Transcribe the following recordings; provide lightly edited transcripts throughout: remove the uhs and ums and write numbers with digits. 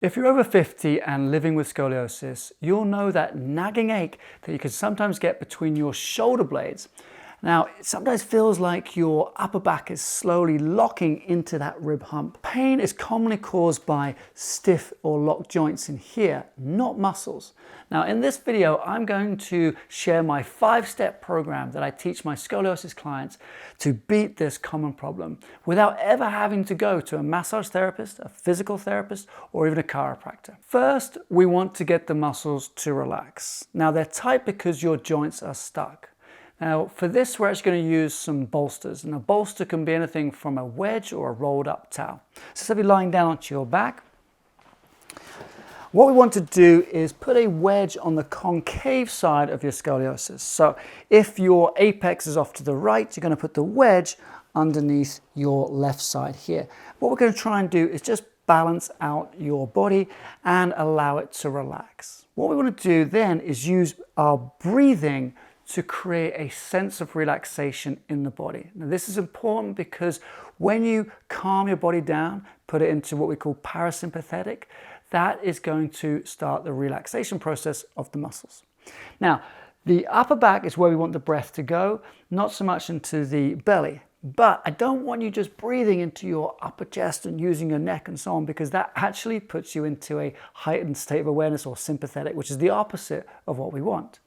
If you're over 50 and living with scoliosis, you'll know that nagging ache that you can sometimes get between your shoulder blades. Now, it sometimes feels like your upper back is slowly locking into that rib hump. Pain is commonly caused by stiff or locked joints in here, not muscles. Now, in this video, I'm going to share my 5-step program that I teach my scoliosis clients to beat this common problem without ever having to go to a massage therapist, a physical therapist, or even a chiropractor. First, we want to get the muscles to relax. Now, they're tight because your joints are stuck. Now, for this, we're actually going to use some bolsters. And a bolster can be anything from a wedge or a rolled up towel. So if you're lying down onto your back, what we want to do is put a wedge on the concave side of your scoliosis. So if your apex is off to the right, you're going to put the wedge underneath your left side here. What we're going to try and do is just balance out your body and allow it to relax. What we want to do then is use our breathing to create a sense of relaxation in the body. Now, this is important because when you calm your body down, put it into what we call parasympathetic, that is going to start the relaxation process of the muscles. Now, the upper back is where we want the breath to go, not so much into the belly. But I don't want you just breathing into your upper chest and using your neck and so on, because that actually puts you into a heightened state of awareness or sympathetic, which is the opposite of what we want.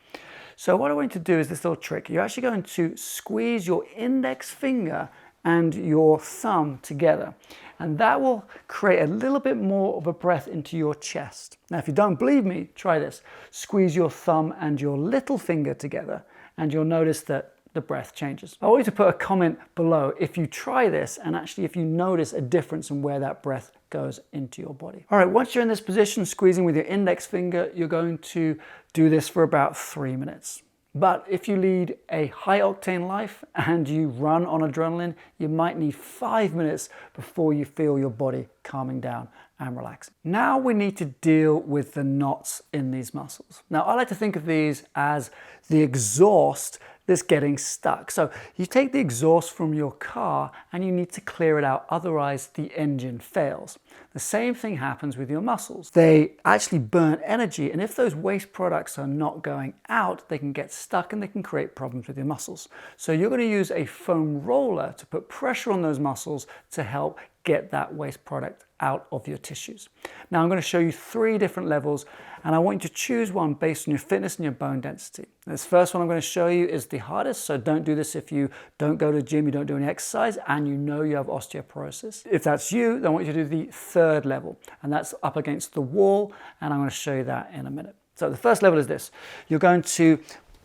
So what I want you to do is this little trick. You're actually going to squeeze your index finger and your thumb together. And that will create a little bit more of a breath into your chest. Now, if you don't believe me, try this. Squeeze your thumb and your little finger together, and you'll notice that the breath changes. I want you to put a comment below if you try this and actually if you notice a difference in where that breath goes into your body. All right, once you're in this position, squeezing with your index finger, you're going to do this for about 3 minutes. But if you lead a high octane life and you run on adrenaline, you might need 5 minutes before you feel your body calming down and relaxing. Now we need to deal with the knots in these muscles. Now, I like to think of these as the exhaust that's getting stuck. So you take the exhaust from your car and you need to clear it out, otherwise the engine fails. The same thing happens with your muscles. They actually burn energy, and if those waste products are not going out, they can get stuck and they can create problems with your muscles. So you're going to use a foam roller to put pressure on those muscles to help get that waste product out of your tissues. Now I'm going to show you 3 different levels, and I want you to choose one based on your fitness and your bone density. This first one I'm going to show you is the hardest, so don't do this if you don't go to the gym, you don't do any exercise, and you know you have osteoporosis. If that's you, then I want you to do the 3rd level, and that's up against the wall, and I'm going to show you that in a minute. So the first level is this. You're going to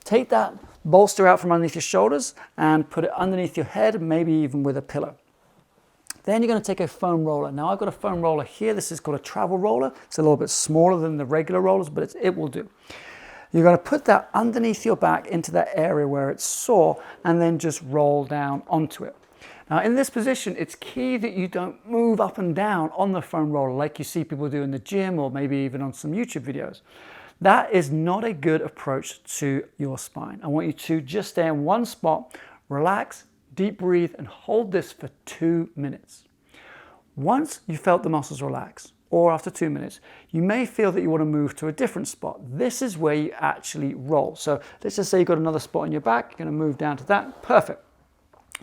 take that bolster out from underneath your shoulders and put it underneath your head, maybe even with a pillow. Then you're going to take a foam roller. Now I've got a foam roller here. This is called a travel roller. It's a little bit smaller than the regular rollers, but it will do. You're going to put that underneath your back into that area where it's sore and then just roll down onto it. Now in this position, it's key that you don't move up and down on the foam roller like you see people do in the gym or maybe even on some YouTube videos. That is not a good approach to your spine. I want you to just stay in one spot, relax, deep breathe, and hold this for 2 minutes. Once you felt the muscles relax, or after 2 minutes, you may feel that you want to move to a different spot. This is where you actually roll. So let's just say you've got another spot in your back, you're going to move down to that. Perfect.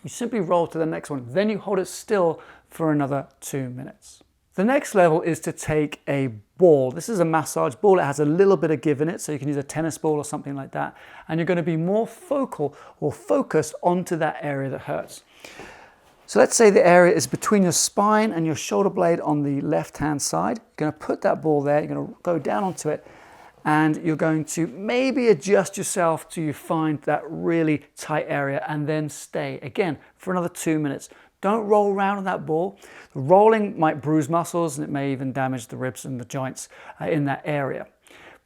You simply roll to the next one. Then you hold it still for another 2 minutes. The next level is to take a ball. This is a massage ball. It has a little bit of give in it, so you can use a tennis ball or something like that. And you're going to be more focal or focused onto that area that hurts. So let's say the area is between your spine and your shoulder blade on the left-hand side. You're going to put that ball there. You're going to go down onto it, and you're going to maybe adjust yourself till you find that really tight area and then stay again for another 2 minutes. Don't roll around on that ball. The rolling might bruise muscles and it may even damage the ribs and the joints in that area.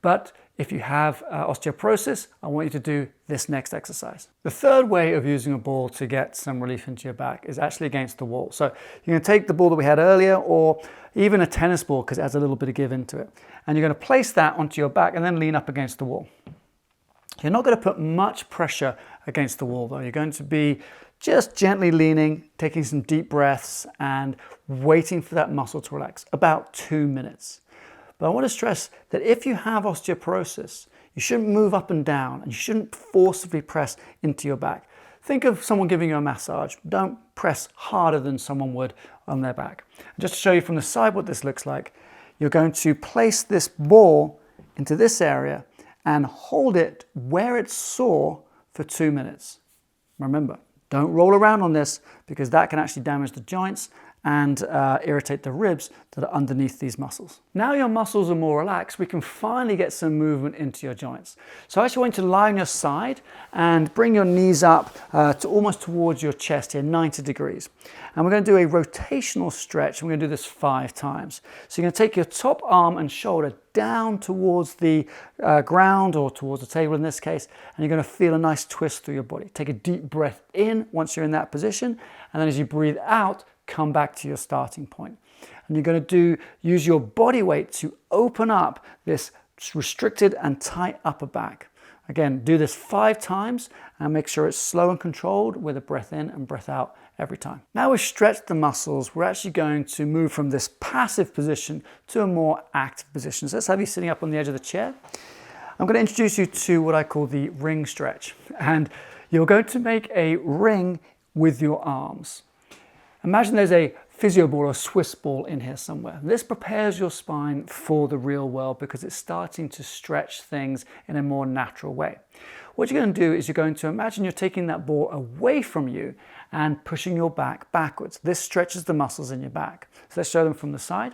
But if you have osteoporosis, I want you to do this next exercise. The 3rd way of using a ball to get some relief into your back is actually against the wall. So you're going to take the ball that we had earlier, or even a tennis ball because it has a little bit of give into it. And you're going to place that onto your back and then lean up against the wall. You're not going to put much pressure against the wall though. You're going to be just gently leaning, taking some deep breaths and waiting for that muscle to relax, about 2 minutes. But I want to stress that if you have osteoporosis, you shouldn't move up and down and you shouldn't forcibly press into your back. Think of someone giving you a massage. Don't press harder than someone would on their back. And just to show you from the side what this looks like, you're going to place this ball into this area and hold it where it's sore for 2 minutes. Remember, don't roll around on this because that can actually damage the joints and irritate the ribs that are underneath these muscles. Now your muscles are more relaxed, we can finally get some movement into your joints. So I actually want you to lie on your side and bring your knees up to almost towards your chest here, 90 degrees. And we're going to do a rotational stretch. We're going to do this 5 times. So you're going to take your top arm and shoulder down towards the ground or towards the table in this case, and you're going to feel a nice twist through your body. Take a deep breath in once you're in that position, and then as you breathe out, come back to your starting point. And you're going to use your body weight to open up this restricted and tight upper back. Again, do this 5 times and make sure it's slow and controlled with a breath in and breath out every time. Now we've stretched the muscles, we're actually going to move from this passive position to a more active position. So let's have you sitting up on the edge of the chair. I'm going to introduce you to what I call the ring stretch. And you're going to make a ring with your arms. Imagine there's a physio ball or a Swiss ball in here somewhere. This prepares your spine for the real world because it's starting to stretch things in a more natural way. What you're going to do is you're going to imagine you're taking that ball away from you and pushing your back backwards. This stretches the muscles in your back. So let's show them from the side.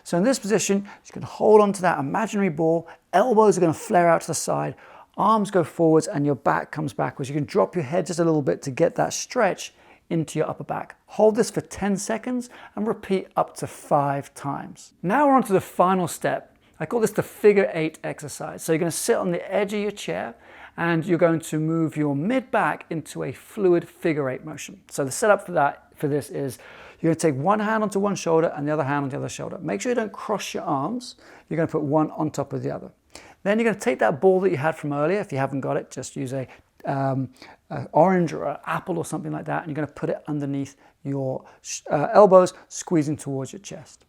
So in this position, you can hold on to that imaginary ball, elbows are going to flare out to the side, arms go forwards and your back comes backwards. You can drop your head just a little bit to get that stretch into your upper back. Hold this for 10 seconds and repeat up to 5 times. Now we're on to the final step. I call this the figure 8 exercise. So you're going to sit on the edge of your chair and you're going to move your mid back into a fluid figure 8 motion. So the setup for this is you're going to take one hand onto one shoulder and the other hand on the other shoulder. Make sure you don't cross your arms. You're going to put one on top of the other. Then you're going to take that ball that you had from earlier. If you haven't got it, just use a orange or an apple or something like that, and you're going to put it underneath your elbows, squeezing towards your chest.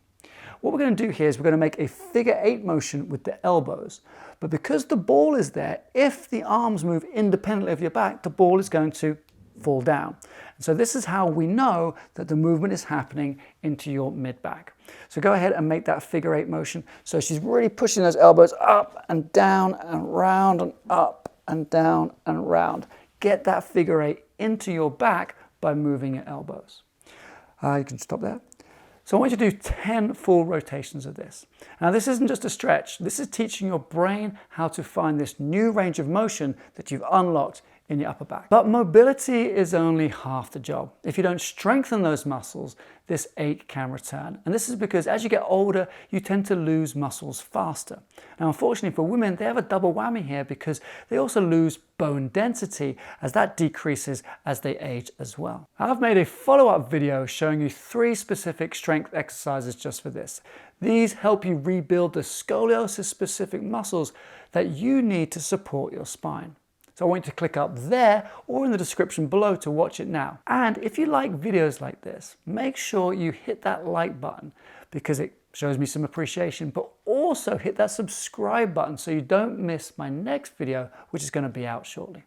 What we're going to do here is we're going to make a figure 8 motion with the elbows, but because the ball is there, if the arms move independently of your back, the ball is going to fall down. And so this is how we know that the movement is happening into your mid back. So go ahead and make that figure 8 motion. So she's really pushing those elbows up and down and round and up and down and round. Get that figure 8 into your back by moving your elbows. You can stop there. So I want you to do 10 full rotations of this. Now this isn't just a stretch, this is teaching your brain how to find this new range of motion that you've unlocked in your upper back. But mobility is only half the job. If you don't strengthen those muscles, this ache can return. And this is because as you get older, you tend to lose muscles faster. Now, unfortunately for women, they have a double whammy here because they also lose bone density as that decreases as they age as well. I've made a follow-up video showing you 3 specific strength exercises just for this. These help you rebuild the scoliosis-specific muscles that you need to support your spine. So I want you to click up there or in the description below to watch it now. And if you like videos like this, make sure you hit that like button because it shows me some appreciation, but also hit that subscribe button so you don't miss my next video, which is going to be out shortly.